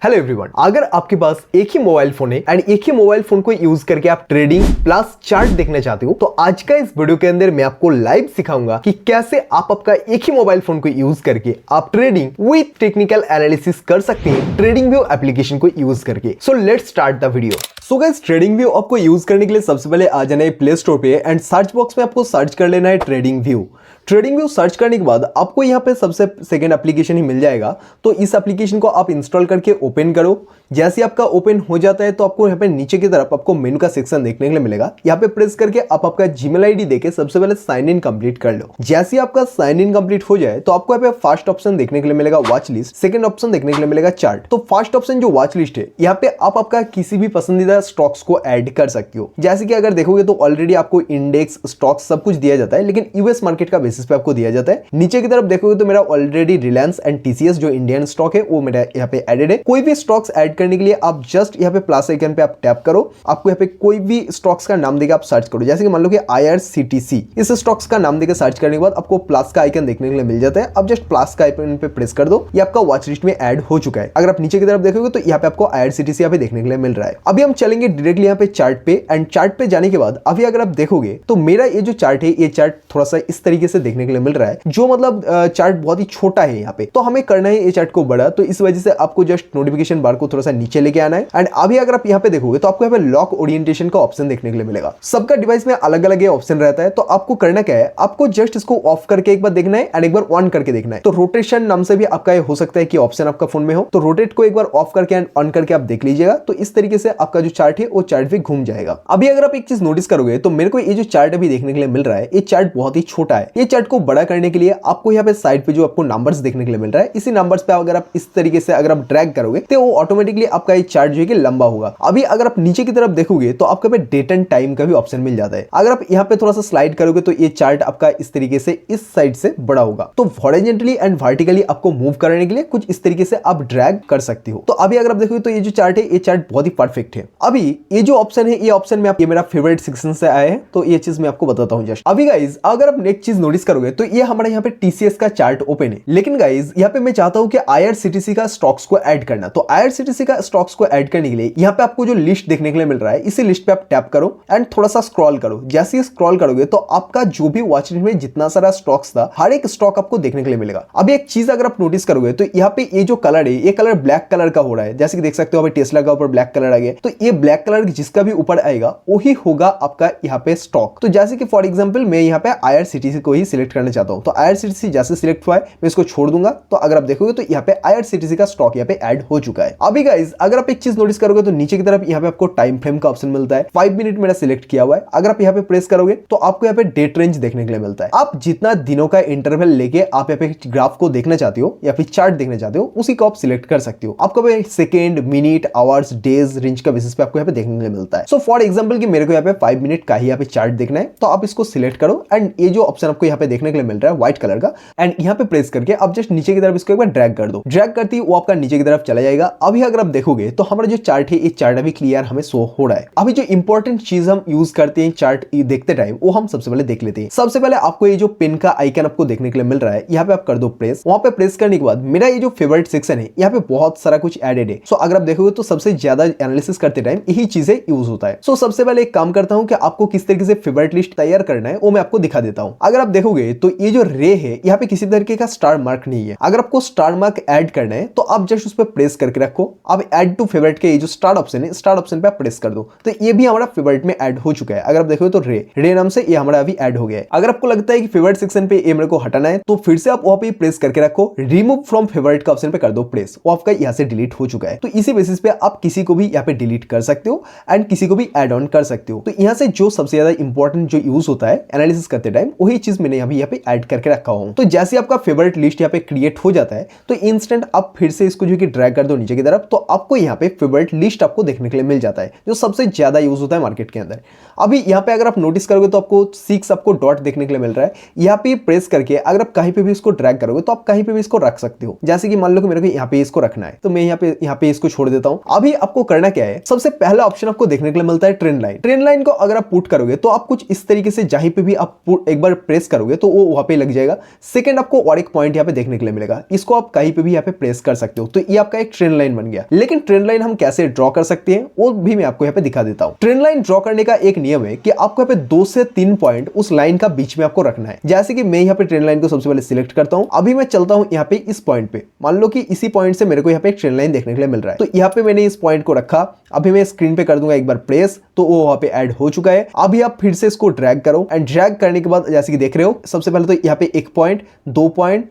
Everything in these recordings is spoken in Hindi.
हेलो एवरीवन, अगर आपके पास एक ही मोबाइल फोन है एंड एक ही मोबाइल फोन को यूज करके आप ट्रेडिंग प्लस चार्ट देखना चाहते हो तो आज का इस वीडियो के अंदर मैं आपको लाइव सिखाऊंगा कि कैसे आप आपका एक ही मोबाइल फोन को यूज करके आप ट्रेडिंग विद टेक्निकल एनालिसिस कर सकते हैं ट्रेडिंग व्यू एप्लीकेशन को यूज करके। So let's start the video. So guys, trading view आपको यूज करने के लिए सबसे पहले आ जाना है प्ले स्टोर पे एंड सर्च बॉक्स में आपको सर्च कर लेना है trading view. Trading view search करने के बाद आपको यहाँ पे सबसे सेकंड एप्लीकेशन ही मिल जाएगा। तो इस एप्लीकेशन को आप इंस्टॉल करके ओपन करो। जैसे आपका ओपन हो जाता है तो आपको यहाँ पे नीचे की तरफ आपको मेनू का सेक्शन देखने के लिए मिलेगा। यहाँ पे प्रेस करके आप आपका जीमेल आईडी देके सबसे पहले साइन इन कंप्लीट कर लो। जैसे ही आपका साइन इन कंप्लीट हो जाए तो आपको यहाँ पे फर्स्ट ऑप्शन देखने के लिए मिलेगा वॉच लिस्ट, सेकंड ऑप्शन देखने के लिए मिलेगा चार्ट। तो फर्स्ट ऑप्शन जो वॉच लिस्ट है, यहाँ पे आप आपका किसी भी पसंदीदा स्टॉक्स को ऐड कर सकते हो। जैसे कि अगर देखोगे तो ऑलरेडी आपको इंडेक्स स्टॉक्स सब कुछ दिया जाता है, लेकिन यूएस मार्केट का बेसिस पे आपको दिया जाता है। नीचे की तरफ देखोगे तो मेरा ऑलरेडी रिलायंस एंड टीसीएस जो इंडियन स्टॉक है वो मेरा यहाँ पे एडेड है। कोई भी स्टॉक्स ऐड करने के लिए आप जस्ट यहाँ पे प्लस आइकन पे आप टैप करो, आपको यहाँ पे कोई भी स्टॉक्स का नाम देकर आप सर्च करो। जैसे कि मान लो कि IRCTC, इस स्टॉक्स का नाम देकर सर्च करने के बाद आपको प्लस का आइकन देखने के लिए मिल जाता है। अब जस्ट प्लस का आइकन पे प्रेस कर दो, ये आपका वॉच लिस्ट में ऐड हो चुका है। अगर आप नीचे की तरफ देखोगे तो यहाँ पे आपको IRCTC यहाँ पे देखने के लिए मिल रहा है। अभी हम चलेंगे डायरेक्टली यहाँ पे चार्ट पे एंड चार्ट पे जाने के बाद अभी अगर आप देखोगे तो मेरा ये जो चार्ट है, ये चार्ट थोड़ा सा इस तरीके से देखने के लिए मिल रहा है, जो मतलब चार्ट बहुत ही छोटा है यहाँ पे। तो हमें करना है ये चार्ट को बड़ा, तो इस वजह से आपको जस्ट नोटिफिकेशन बार को थोड़ा सा नीचे लेके आना है। एंड अभी अगर आप यहाँ पे देखोगे तो आपको यहाँ पे लॉक ओरिएंटेशन का ऑप्शन देखने के लिए मिलेगा। सबका डिवाइस में अलग अलग ये ऑप्शन रहता है। तो आपको करना क्या है, आपको जस्ट इसको ऑफ करके एक बार देखना है एंड एक बार ऑन करके देखना है। तो रोटेशन नाम से भी आपका ये हो सकता है कि ऑप्शन आपका फोन में हो, तो रोटेट को एक बार ऑफ करके एंड ऑन करके आप देख लीजिएगा। तो इस तरीके से आपका जो चार्ट है वो चार्ट भी घूम जाएगा। अभी अगर आप एक चीज नोटिस करोगे तो मेरे को ये जो चार्ट अभी देखने के लिए मिल रहा है, ये चार्ट बहुत ही छोटा है। ये चार्ट को बड़ा करने के लिए आपको यहाँ पे साइड पे जो आपको नंबर्स देखने के लिए मिल रहा है, इसी नंबर्स पे अगर आप इस तरीके से अगर आप ड्रैग करोगे तो वो ऑटोमेटिकली आपका ये चार्ट जो है कि लंबा होगा। अभी अगर आप नीचे की तरफ देखोगे तो आपके पे डेट एंड टाइम का भी ऑप्शन मिल जाता है। अगर आप यहाँ पे थोड़ा सा स्लाइड करोगे तो ये चार्ट आपका इस तरीके से इस साइड से बड़ा होगा। तो हॉरिजॉन्टली एंड वर्टिकली आपको मूव करने के लिए कुछ इस तरीके से आप ड्रैग कर सकते हो। तो अभी अगर आप देखोगे तो ये जो चार्ट है, ये चार्ट बहुत ही परफेक्ट है। अभी ये जो ऑप्शन है, ये ऑप्शन में ये मेरा फेवरेट सेक्शन से आया है, तो ये चीज मैं आपको बताता हूँ जस्ट। अभी गाइज अगर आप नेक्स्ट चीज नोटिस करोगे तो ये हमारे यहाँ पे TCS का चार्ट ओपन है, लेकिन गाइज यहाँ पे मैं चाहता हूँ कि IRCTC का स्टॉक्स को ऐड करना। तो IRCTC का स्टॉक्स को ऐड करने के लिए यहाँ पे आपको जो लिस्ट देखने के लिए मिल रहा है, इसी लिस्ट पे आप टैप करो एंड थोड़ा सा स्क्रॉल करो। जैसे ही स्क्रॉल करोगे तो आपका जो भी वॉच लिस्ट में जितना सारा स्टॉक्स था, हर एक स्टॉक आपको देखने के लिए मिलेगा। अभी एक चीज अगर आप नोटिस करोगे तो यहाँ पे ये जो कलर है, ये कलर ब्लैक कलर का हो रहा है। जैसे कि देख सकते हो अभी टेस्ला का ऊपर ब्लैक कलर आ गया, तो ये ब्लैक कलर जिसका भी ऊपर आएगा वही होगा आपका यहाँ पे स्टॉक। तो जैसे कि फॉर एग्जाम्पल मैं यहाँ पे IRCTC को ही सिलेक्ट करना चाहता हूँ, तो IRCTC जैसे सिलेक्ट हुआ है मैं इसको छोड़ दूंगा। तो अगर आप देखोगे तो यहाँ पे IRCTC का स्टॉक यहाँ पे ऐड हो चुका है। अभी गाइज अगर आप एक चीज नोटिस करोगे तो नीचे की तरफ यहाँ पे आपको टाइम फ्रेम का ऑप्शन मिलता है। 5 मिनट मेरा सिलेक्ट किया हुआ है। अगर आप यहाँ पे प्रेस करोगे तो आपको यहाँ पे डेट रेंज देखने के लिए मिलता है। आप जितना दिनों का इंटरवल लेके आप यहाँ पे ग्राफ को देखना चाहते हो या फिर चार्ट देखना चाहते हो, उसी को आप सिलेक्ट कर सकते हो। आपको second, minute, hours, days, range का बेसिस पे आपको यहाँ पे देखने के लिए मिलता है। सो फॉर एग्जाम्पल कि मेरे को यहाँ पे 5 मिनट का ही यहाँ पे चार्ट देखना है, तो आप इसको सिलेक्ट करो एंड ये जो ऑप्शन आपको यहाँ पे देखने के लिए मिल रहा है व्हाइट कलर का, एंड यहाँ पे प्रेस करके आप जस्ट नीचे की तरफ इसको एक बार ड्रैग कर दो। ड्रैग करती ही वो आपका नीचे की तरफ चला जाएगा। अभी अगर आप देखोगे तो हमारा जो चार्ट है, ये चार्ट अभी क्लियर हमें शो हो रहा है। अभी जो इंपॉर्टेंट चीज हम यूज करते हैं चार्ट देखते टाइम, वो हम सबसे पहले देख लेते हैं। सबसे पहले आपको ये जो पेन का आइकन आपको देखने के लिए मिल रहा है, यहाँ पे आप कर दो प्रेस। वहां पे प्रेस करने के बाद मेरा ये जो फेवरेट सेक्शन है, यहाँ पे बहुत सारा कुछ एडेड है। सो अगर आप देखोगे तो सबसे ज्यादा एनालिसिस करते टाइम यही चीजें यूज होता है। सो सबसे पहले एक काम करता हूँ कि आपको किस तरीके से फेवरेट लिस्ट तैयार करना है वो मैं आपको दिखा देता हूँ। अगर आप देखोगे तो ये जो रे है, यहाँ पे किसी तरीके का स्टार मार्क नहीं है। अगर आपको स्टार मार्क ऐड करना है तो आप जस्ट उस पर प्रेस करके रखो। अब ऐड टू फेवरेट के ये जो स्टार ऑप्शन है, स्टार ऑप्शन पे आप प्रेस कर दो, तो ये भी हमारा फेवरेट में ऐड हो चुका है। अगर आप देखोगे तो रे नाम से ये हमारा अभी ऐड हो गया है। अगर आपको लगता है कि फेवरेट सेक्शन पे ये मेरे को हटाना है तो फिर से आप वहां पे प्रेस करके रखो, रिमूव फ्रॉम फेवरेट का ऑप्शन पे कर दो प्रेस, वो आपका यहाँ से डिलीट हो चुका है। तो इसी बेसिस पे आप किसी को भी यहाँ पे डिलीट कर सकते हो एंड किसी को भी एड ऑन कर सकते हो। तो यहाँ से जो सबसे ज्यादा इंपॉर्टेंट जो यूज होता है एनालिसिस करते टाइम, वही चीज मैंने यहाँ पे ऐड करके रखा हूँ। तो जैसे आपका फेवरेट लिस्ट यहाँ पे क्रिएट हो जाता है तो इंस्टेंट आप फिर से इसको जो कि ड्रैग कर दो नीचे की तरफ, तो आपको यहाँ पे फेवरेट लिस्ट आपको देखने के लिए मिल जाता है, जो सबसे ज्यादा यूज होता है मार्केट के अंदर। अभी यहाँ पे अगर आप नोटिस करोगे तो आपको 6 आपको डॉट देखने के लिए मिल रहा है। यहाँ पे प्रेस करके अगर आप कहीं पे भी इसको ड्रैग करोगे तो आप कहीं पे भी इसको रख सकते हो। जैसे कि मान लो कि मेरे को यहाँ पे इसको रखना है, तो मैं यहाँ पे इसको छोड़ देता हूँ। अभी आपको करना क्या है, सबसे सबसे पहला ऑप्शन आपको देखने के लिए मिलता है ट्रेंड लाइन। ट्रेंड लाइन को अगर आप पुट करोगे तो आप कुछ इस तरीके से जहां पे भी आप एक बार प्रेस करोगे तो वो वहां पे लग जाएगा। सेकंड आपको और एक पॉइंट यहाँ पे देखने के लिए मिलेगा, इसको आप कहीं पे भी यहाँ पे प्रेस कर सकते हो, तो ये आपका एक ट्रेंड लाइन बन गया। लेकिन ट्रेंड लाइन हम कैसे ड्रॉ कर सकते हैं वो भी मैं आपको यहाँ पे दिखा देता हूँ। ट्रेंड लाइन ड्रॉ करने का एक नियम है कि आपको यहाँ पे 2 से 3 पॉइंट उस लाइन का बीच में आपको रखना है। जैसे कि मैं यहाँ पे ट्रेंड लाइन को सबसे पहले सिलेक्ट करता हूँ, अभी मैं चलता हूँ यहाँ पे इस पॉइंट पे, मान लो कि इसी पॉइंट से मेरे को यहाँ पे एक ट्रेंड लाइन देखने के लिए मिल रहा है, तो यहाँ पे मैंने इस पॉइंट को रखा। अभी मैं स्क्रीन पे कर दूंगा एक बार प्रेस, तो वो वहां पे ऐड हो चुका है। अभी आप फिर से इसको ड्रैग करो एंड ड्रैग करने के बाद जैसे कि देख रहे हो, सबसे पहले तो यहाँ पे 1 पॉइंट, 2 पॉइंट,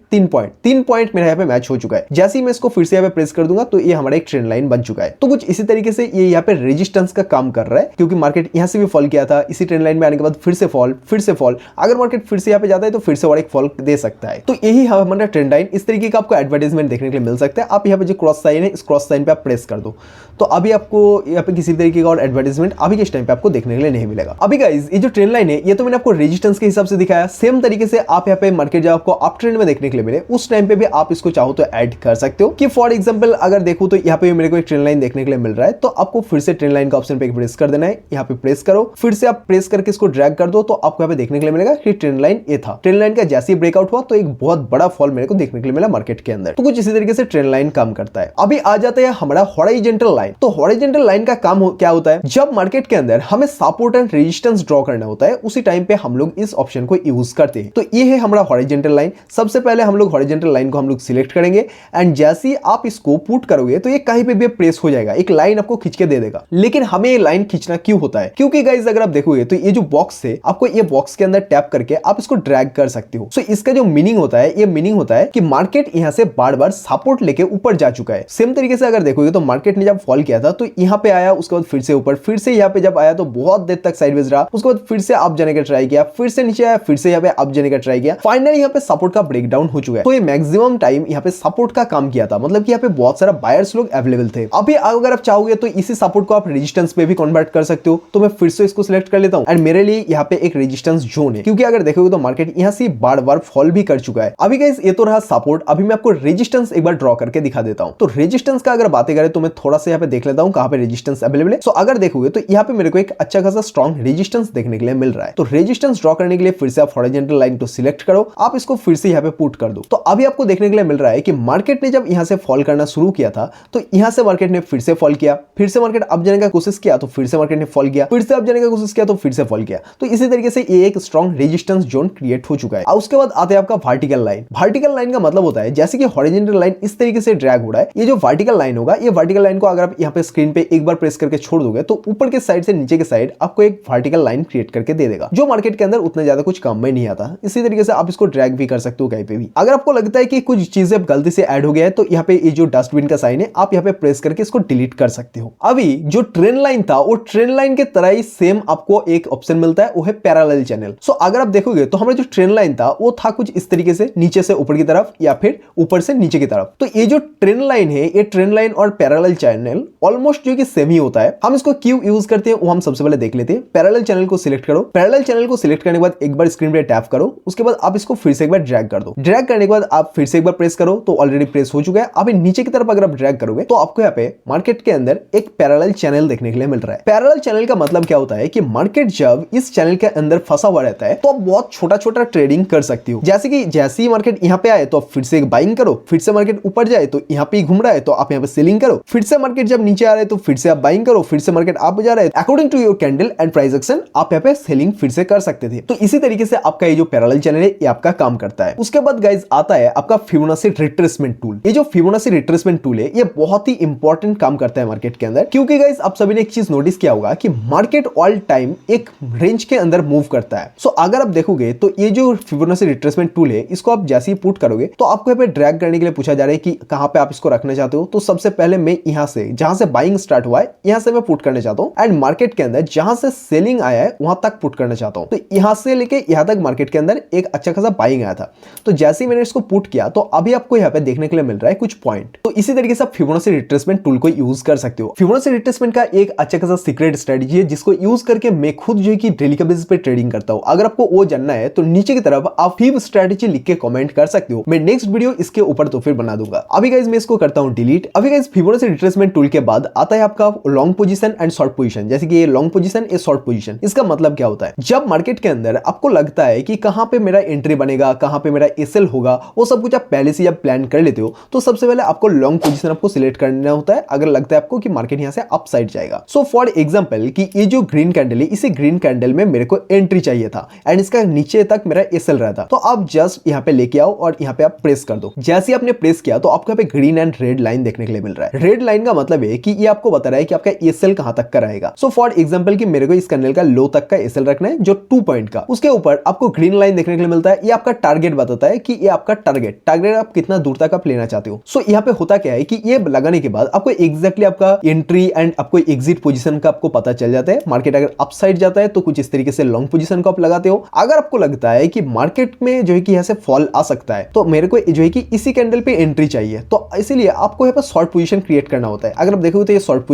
3 पॉइंट मेरा यहाँ पे मैच हो चुका है। जैसे ही मैं इसको फिर से यहाँ पे प्रेस कर दूंगा तो ये हमारा एक ट्रेंड लाइन बन चुका है। तो कुछ इसी तरीके से ये यहाँ पे रेजिस्टेंस का काम कर रहा है, क्योंकि मार्केट यहाँ से भी फॉल किया था, इसी ट्रेंड लाइन में आने के बाद फिर से फॉल, फिर से फॉल। अगर मार्केट फिर से यहाँ पे जाता है तो फिर से और एक फॉल दे सकता है। तो यही हमारा ट्रेंड लाइन। इस तरीके का आपको एडवर्टाइजमेंट देखने के लिए मिल सकता है। आप यहाँ पे जो क्रॉस साइन है, इस क्रॉस साइन पे आप प्रेस कर दो, तो अभी आपको यहाँ पे किसी तरीके का और एडवर्टाइजमेंट अभी के टाइम पे आपको देखने के लिए नहीं मिलेगा। अभी गाइस ये जो ट्रेंड लाइन है, ये तो मैंने आपको रेजिस्टेंस के हिसाब से दिखाया। सेम तरीके से आप यहाँ पे मार्केट जब आपको अप ट्रेंड में देखने के लिए मिले, उस टाइम पे भी आप इसको चाहो तो ऐड कर सकते हो। कि फॉर एग्जांपल अगर देखो तो यहाँ पे मेरे को एक ट्रेंड लाइन देखने के लिए मिल रहा है, तो आपको फिर से ट्रेंड लाइन का ऑप्शन पे प्रेस कर देना है। यहाँ पे प्रेस करो, फिर से आप प्रेस करके इसको ड्रैग कर दो, तो आपको यहाँ पे देखने के लिए मिलेगा कि ट्रेंड लाइन ये था। ट्रेंड लाइन का जैसे ही ब्रेकआउट हुआ तो एक बहुत बड़ा फॉल मेरे को देखने के लिए मिला मार्केट के अंदर। तो कुछ इसी तरीके से ट्रेंड लाइन काम करता है। अभी आ जाता है हमारा हॉरिजॉन्टल लाइन। तो हॉरिजॉन्टल लाइन का काम क्या होता है, जब मार्केट के अंदर हमें सपोर्ट एंड रेजिस्टेंस ड्रॉ करना होता है, उसी टाइम पे हम लोग इस ऑप्शन को यूज करते हैं। तो ये है हमारा हॉरिजॉन्टल लाइन। सबसे पहले हम लोग हॉरिजॉन्टल लाइन को हम लोग सिलेक्ट करेंगे एंड जैसे ही आप इसको पुट करोगे तो ये कहीं पे भी प्रेस हो जाएगा, एक लाइन आपको खींच के दे देगा। लेकिन हमें ये लाइन खींचना क्यों होता है, क्योंकि गाइस अगर आप देखोगे तो ये जो बॉक्स है, आपको ये बॉक्स के अंदर टैप करके आप इसको ड्रैग कर सकते हो। सो इसका जो मीनिंग होता है, ये मीनिंग होता है कि मार्केट यहाँ से बार बार सपोर्ट लेके ऊपर जा चुका है। सेम तरीके से अगर देखोगे तो मार्केट ने जब फॉल किया था तो यहाँ पे आया, उसके बाद फिर से ऊपर, फिर से यहाँ पे जब आया तो बहुत देर तक साइडवेज रहा, उसके बाद फिर से अप जाने का ट्राई किया, फिर से नीचे आया, फिर से यहाँ पे अप जाने का ट्राई किया। फाइनली यहाँ पे सपोर्ट का ब्रेकडाउन हो चुका है। तो ये मैक्सिमम टाइम यहाँ पे सपोर्ट का काम किया था, मतलब कि यहाँ पे बहुत सारा बायर्स लोग अवेलेबल थे। अभी अगर आप चाहोगे तो इसी सपोर्ट को आप रेजिस्टेंस पे भी कन्वर्ट कर सकते हो। तो मैं फिर से इसको सिलेक्ट कर लेता हूँ एंड मेरे लिए यहाँ पे एक रेजिस्टेंस जोन है, क्योंकि अगर देखोगे तो मार्केट यहाँ से बार बार फॉल भी कर चुका है। अभी गाइस ये तो रहा सपोर्ट। अभी मैं आपको रेजिस्टेंस एक बार ड्रॉ करके दिखा देता हूँ। तो रेजिस्टेंस का अगर बातें करें तो मैं थोड़ा सा यहाँ पे देख लेता हूँ कहाँ पे रेजिस्टेंस अवेलेबल है। सो अगर देखोगे तो यहाँ पे मेरे को एक अच्छा खासा स्ट्रॉन्ग रेजिस्टेंस देखने के लिए मिल रहा है। तो रेजिस्टेंस ड्रॉ करने के लिए फिर से आप हॉरिजॉन्टल लाइन को सिलेक्ट करो, आप इसको फिर से यहाँ पे पुट कर दो। तो अभी आपको देखने के लिए मिल रहा है कि मार्केट ने जब यहाँ से फॉल करना शुरू किया था तो यहाँ से मार्केट ने फिर से फॉल किया, फिर से मार्केट अप जाने का कोशिश किया तो फिर से मार्केट ने फॉल किया, फिर से अप जाने का कोशिश किया तो फिर से फॉल किया। तो इसी तरीके से ये एक स्ट्रॉन्ग रेजिस्टेंस जोन क्रिएट हो चुका है। और उसके बाद आते हैं आपका वर्टिकल लाइन। वर्टिकल लाइन का मतलब होता है जैसे कि हॉरिजॉन्टल लाइन इस तरीके से ड्रैग हो रहा है, ये जो वर्टिकल लाइन होगा, ये वर्टिकल लाइन को अगर आप यहाँ पे स्क्रीन पे एक बार प्रेस करके छोड़ दोगे तो ऊपर के साइड से नीचे के साइड आपको एक वर्टिकल लाइन क्रिएट करके दे देगा, जो मार्केट के अंदर उतना ज्यादा कुछ काम में नहीं आता। इसी तरीके से आप इसको ड्रैग भी कर सकते हो कहीं पे भी। अगर आपको लगता है कि कुछ चीजें गलती से ऐड हो गया है तो यहाँ पे ये जो डस्टबिन का साइन है, आप यहाँ पे प्रेस करके इसको डिलीट कर सकते हो। अभी जो ट्रेंड लाइन था, वो ट्रेंड लाइन के तरह ही सेम आपको एक ऑप्शन मिलता है, वो है पैरेलल चैनल। सो अगर आप देखोगे तो हमारा जो ट्रेंड लाइन था वो था कुछ इस तरीके से, नीचे से ऊपर की तरफ या फिर ऊपर से नीचे की तरफ। तो ये जो ट्रेंड लाइन है, ये ट्रेंड लाइन और पैरेलल चैनल ऑलमोस्ट जो कि सेम ही होता है। हम इसको क्यों यूज करते हैं वो हम सबसे पहले देख लेते हैं। पैरेलल चैनल को सिलेक्ट करो। पैरेलल चैनल को सिलेक्ट करने के बाद एक बार स्क्रीन पे टैप करो, उसके बाद आप इसको फिर से एक बार ड्रैग कर दो। ड्रैग करने के बाद आप फिर से एक बार प्रेस करो, तो ऑलरेडी प्रेस हो चुका है। अभी नीचे की तरफ अगर आप ड्रैग करोगे तो आपको यहाँ पे मार्केट के अंदर एक पैरेलल चैनल देखने के लिए मिल रहा है। पैरेलल चैनल का मतलब क्या होता है कि मार्केट जब इस चैनल के अंदर फंसा हुआ रहता है तो आप बहुत छोटा छोटा ट्रेडिंग कर सकती हो। जैसे कि जैसे ही मार्केट यहाँ पे आए तो आप फिर से एक बाइंग करो, फिर से मार्केट ऊपर जाए तो यहाँ पे घूम रहा है तो आप यहाँ पे सेलिंग करो, फिर से मार्केट जब नीचे आ रहा है तो फिर से आप बाइंग करो, फिर से मार्केट आप जा रहा है, according to your candle and price action आप यहाँ पे सेलिंग फिर से कर सकते थे। तो इसी तरीके से आपका ये जो पैरेलल चैनल है ये आपका काम करता है। उसके बाद गाइज आता है आपका फिबोनाची रिट्रेसमेंट टूल। ये जो फिबोनाची रिट्रेसमेंट टूल है ये बहुत ही इंपॉर्टेंट काम करता है मार्केट के अंदर, क्योंकि गाइज आप सभी ने एक चीज नोटिस किया होगा कि मार्केट ऑल टाइम एक रेंज के अंदर मूव करता है। सो अगर आप देखोगे तो ये जो फिबोनाची रिट्रेसमेंट टूल है, इसको आप जैसे ही पुट करोगे तो आपको यहाँ पे ड्रैग करने के लिए पूछा जा रहा है कि कहां पे आप इसको रखना चाहते हो। तो सबसे पहले मैं यहां से, जहां से बाइंग स्टार्ट हुआ है, यहां से मैं पुट करना चाहता हूं एंड मार्केट के अंदर जहां से सेलिंग आया है वहां तक पुट करना चाहता हूं। तो यहां से लेके यहां तक मार्केट के अंदर एक अच्छा खासा बाइंग आया था। तो जैसे ही मैंने इसको पुट किया तो अभी आपको यहाँ पे देखने के लिए मिल रहा है कुछ पॉइंट। तो इसी तरीके से आप फिबोनाची रिट्रेसमेंट टूल को यूज कर सकते हो। फिबोनाची रिट्रेसमेंट का एक अच्छा खासा सीक्रेट स्ट्रेटजी है जिसको यूज करके मैं खुद जो है कि डेली का बेसिस पे ट्रेडिंग करता हूं। अगर आपको वो जानना है तो नीचे की तरफ आप फिब स्ट्रेटजी लिख के कमेंट कर सकते हो। मैं नेक्स्ट वीडियो इसके ऊपर तो फिर बना दूंगा। अभी गाइस मैं इसको करता हूं डिलीट। अभी गाइस फिबोनाची रिट्रेसमेंट टूल के बाद आता है आपका का long position and short position, जैसे कि ये लॉन्ग पोजीशन, ये शॉर्ट पोजीशन। इसका मतलब क्या होता है, जब मार्केट के अंदर आपको लगता है कि कहां पे मेरा एंट्री बनेगा, कहां पे मेरा एसएल होगा, वो सब कुछ आप पहले से जब प्लान कर लेते हो, तो सबसे पहले आपको लॉन्ग पोजीशन आपको सिलेक्ट करना होता है अगर लगता है आपको कि मार्केट यहां से अप साइड जाएगा। सो फॉर एग्जांपल कि ये जो ग्रीन कैंडल है, इसी ग्रीन कैंडल में मेरे को एंट्री चाहिए था एंड इसका नीचे तक मेरा एसएल रहता, तो आप जस्ट यहां पे लेके आओ और यहां पे आप प्रेस कर दो। जैसे आपने प्रेस किया तो आपको यहाँ पे ग्रीन एंड रेड लाइन देखने के लिए मिल रहा है। रेड लाइन का मतलब है कि ये आपको बता रहा है कि आपका एसएल कहां तक का रहेगा। सो फॉर एग्जांपल कि मेरे को इस कैंडल का लो तक का एसएल रखना है जो 2 पॉइंट का, उसके ऊपर आपको ग्रीन लाइन देखने के लिए मिलता है। ये आपका टारगेट बताता है कि ये आपका टारगेट आप कितना दूर तक आप लेना चाहते हो। सो यहाँ पे होता क्या है कि ये लगाने के बाद आपको एग्जैक्टली आपका एंट्री एंड आपको एग्जिट पोजीशन का आपको पता चल जाता है। मार्केट अगर अप साइड जाता है तो कुछ इस तरीके से लॉन्ग पोजीशन को आप लगाते हो। अगर आपको लगता है कि मार्केट में जो है कि यहाँ से फॉल आ सकता है, तो मेरे को जो है कि इसी कैंडल पे एंट्री चाहिए, तो इसीलिए आपको यहाँ पर शॉर्ट पोजीशन क्रिएट करना होता है। अगर आप देखोगे तो ये शॉर्ट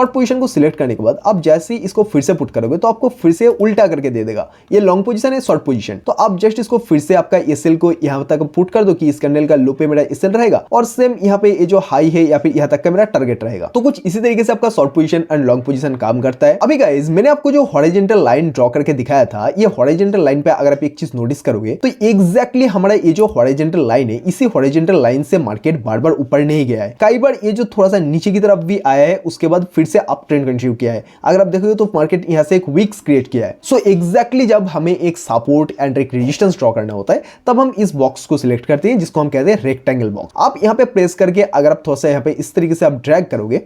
पोजीशन को सिलेक्ट करने के बाद आप जैसे इसको फिर से पुट करोगे तो आपको फिर से उल्टा करके दे देगा। ये लॉन्ग पोजीशन है, शॉर्ट पोजीशन, तो आप जस्ट इसको फिर से आपका एसएल को यहां तक पुट कर दो कि इस कैंडल का लो पे मेरा एसएल रहेगा और सेम यहां पे ये जो हाई है या फिर यहां तक का मेरा टारगेट रहेगा। तो कुछ इसी तरीके से आपका short position and long position काम करता है। अभी गाइस मैंने आपको जो हॉरिजॉन्टल लाइन ड्रॉ करके दिखाया था, ये हॉरिजॉन्टल लाइन पे अगर आप एक चीज नोटिस करोगे तो एग्जैक्टली हमारा ये जो हॉरिजॉन्टल लाइन है, इसी हॉरिजॉन्टल लाइन से मार्केट बार बार ऊपर नहीं गया है। कई बार ये जो थोड़ा सा नीचे की तरफ भी आया है, उसके बाद फिर से अप ट्रेंड कंटिन्यू किया है। अगर आप देखोगे तो मार्केट यहां से एक वीक्स क्रिएट किया है। सो एग्जैक्टली जब हमें एक सपोर्ट एंड एक रेजिस्टेंस ड्रॉ करना होता है, तब हम इस बॉक्स को सिलेक्ट करते हैं जिसको हम कहते हैं रेक्टेंगल बॉक्स। आप यहां पे प्रेस करके अगर आप थोड़ा सा यहां पे इस तरीके से आप ड्रैग करोगे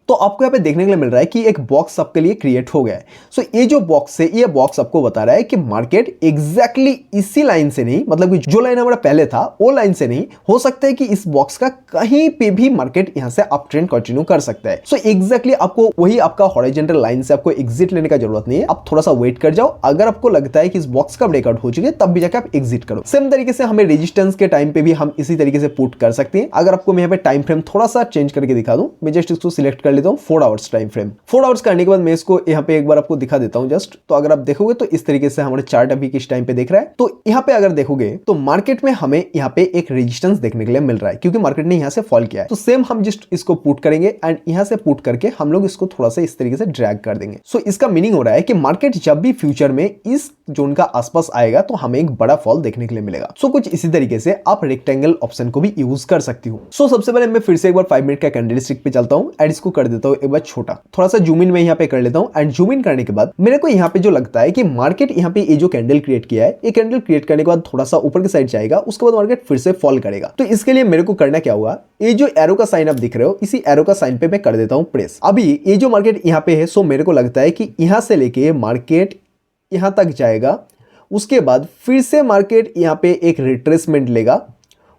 तो आपको यहाँ पे देखने के लिए मिल रहा है कि एक बॉक्स आपके लिए क्रिएट हो गया है। सो ये जो बॉक्स है, ये बॉक्स आपको बता रहा है कि मार्केट एग्जैक्टली इसी लाइन से नहीं, मतलब कि जो लाइन हमारा पहले था वो लाइन से नहीं, हो सकता है कि इस बॉक्स का कहीं पे भी मार्केट यहाँ से अप ट्रेंड कंटिन्यू कर सकता है। सो एग्जैक्टली आपको वही आपका हॉरिजॉन्टल लाइन से आपको एग्जिट लेने का जरूरत नहीं है। आप थोड़ा सा वेट कर जाओ, अगर आपको लगता है कि इस बॉक्स का ब्रेकआउट हो चुके तब भी जाकर आप एग्जिट करो। सेम तरीके से हमें रेजिस्टेंस के टाइम पे भी हम इसी तरीके से पुट कर सकते हैं। अगर आपको मैं यहाँ पे टाइम फ्रेम थोड़ा सा चेंज करके दिखा दूं, मैं जस्ट इसको सिलेक्ट कर लेता हूँ 4 आवर्स टाइम फ्रेम। 4 आवर्स करने के बाद मैं इसको यहाँ पे एक बार आपको दिखा देता हूँ जस्ट। तो अगर आप देखोगे तो इस तरीके से हमारे चार्ट अभी किस टाइम पे देख रहा है, तो यहाँ पे अगर देखोगे तो मार्केट में हमें यहाँ पे एक रेजिस्टेंस देखने के लिए मिल रहा है क्योंकि मार्केट ने यहाँ से फॉल किया है। तो सेम हम जस्ट इसको पुट करेंगे एंड यहाँ से पुट करके हम लोग इसको थोड़ा सा इस तरीके से ड्रैग कर देंगे। सो इसका मीनिंग हो रहा है कि मार्केट जब भी फ्यूचर में इस जोन का आसपास आएगा तो हमें एक बड़ा फॉल देखने के लिए मिलेगा। सो कुछ इसी तरीके से आप रेक्टेंगल ऑप्शन को भी यूज कर सकती हो। सो सबसे पहले मैं फिर से एक बार 5 मिनट का कैंडलस्टिक पे चलता हूँ एंड इसको कर देता हूँ एक बार छोटा, थोड़ा सा जूम इन में यहाँ पे कर लेता हूँ एंड जूम इन करने के बाद मेरे को यहाँ पे जो लगता है कि मार्केट यहाँ पे ये जो कैंडल क्रिएट किया है, ये कैंडल क्रिएट करने के बाद थोड़ा सा ऊपर की साइड जाएगा, उसके बाद मार्केट फिर से फॉल करेगा। तो इसके लिए मेरे को करना क्या होगा, ये जो एरो का साइन आप दिख रहे हो, इसी एरो का साइन पे मैं कर देता हूँ प्रेस। अभी ये जो मार्केट यहाँ पे है, सो मेरे को लगता है कि यहाँ से लेके मार्केट यहाँ तक जाएगा, उसके बाद फिर से मार्केट यहाँ पे एक रिट्रेसमेंट लेगा,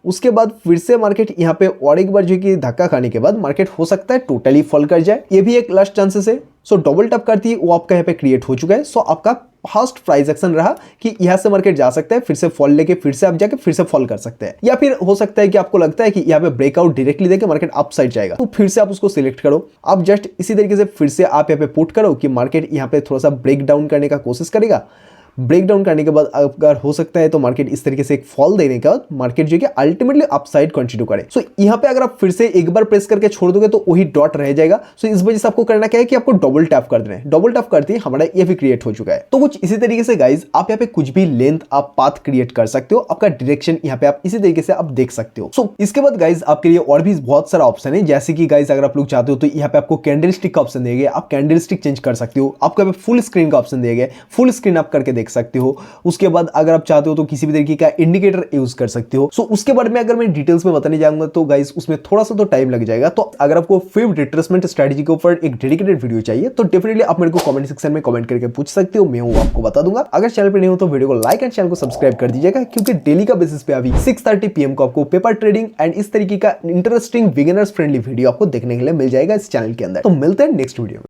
उसके बाद फिर से मार्केट यहाँ पे और एक बार जो कि धक्का खाने के बाद मार्केट हो सकता है टोटली फॉल कर जाए, ये भी एक लास्ट चांसेस है। सो डबल टैप करती है वो आपका यहाँ पे क्रिएट हो चुका है। सो आपका फर्स्ट प्राइस एक्शन रहा कि यहाँ से मार्केट जा सकता है, फिर से फॉल लेके फिर से आप जाके फिर से फॉल कर सकते हैं, या फिर हो सकता है कि आपको लगता है कि यहाँ पे ब्रेकआउट डायरेक्टली देके मार्केट अप साइड जाएगा, तो फिर से आप उसको सिलेक्ट करो। आप जस्ट इसी तरीके से फिर से आप यहाँ पे पुट करो कि मार्केट यहाँ पे थोड़ा सा ब्रेक डाउन करने का कोशिश करेगा। ब्रेक डाउन करने के बाद अगर हो सकता है तो मार्केट इस तरीके से एक फॉल देने के बाद मार्केट जो है अल्टीमेटली अपसाइड कंटिन्यू करे। सो यहाँ पे अगर आप फिर से एक बार प्रेस करके छोड़ दोगे तो वही डॉट रह जाएगा। सो इस वजह से आपको करना क्या है कि आपको डबल टैप कर देना है। डबल टैप करते ही हमारा ये भी क्रिएट हो चुका है। तो कुछ इसी तरीके से गाइज आप यहाँ पे कुछ भी लेंथ आप पाथ क्रिएट कर सकते हो, आपका डायरेक्शन यहाँ पे आप इसी तरीके से आप देख सकते हो। सो इसके बाद गाइज आपके लिए और भी बहुत सारा ऑप्शन है, जैसे कि गाइज अगर आप लोग चाहते हो तो यहाँ पे आपको कैंडल स्टिक का ऑप्शन दिया गया, आप कैंडल स्टिक चेंज कर सकते हो। आपको यहाँ पे फुल स्क्रीन का ऑप्शन दिया गया, फुल स्क्रीन आप करके देख सकते हो। उसके बाद अगर आप चाहते हो तो किसी भी तरीके का इंडिकेटर यूज कर सकते हो। सो उसके बारे में अगर मैं डिटेल्स में बताने जाऊंगा तो गाइस उसमें थोड़ा सा तो टाइम लग जाएगा। तो अगर आपको 5 रिट्रेसमेंट स्ट्रेटजी के ऊपर एक डेडिकेटेड वीडियो चाहिए तो डेफिनेटली आप मेरे को कमेंट सेक्शन में कमेंट करके पूछ सकते हो, मैं वो आपको बता दूंगा। अगर चैनल पे नहीं हो तो वीडियो को लाइक एंड चैनल को सब्सक्राइब कर दीजिएगा, क्योंकि डेली का बेसिस पे अभी 6:30 PM को आपको पेपर ट्रेडिंग एंड इस तरीके का इंटरेस्टिंग बिगिनर्स फ्रेंडली वीडियो आपको देखने के लिए मिल जाएगा इस चैनल के अंदर। तो मिलते हैं नेक्स्ट वीडियो में।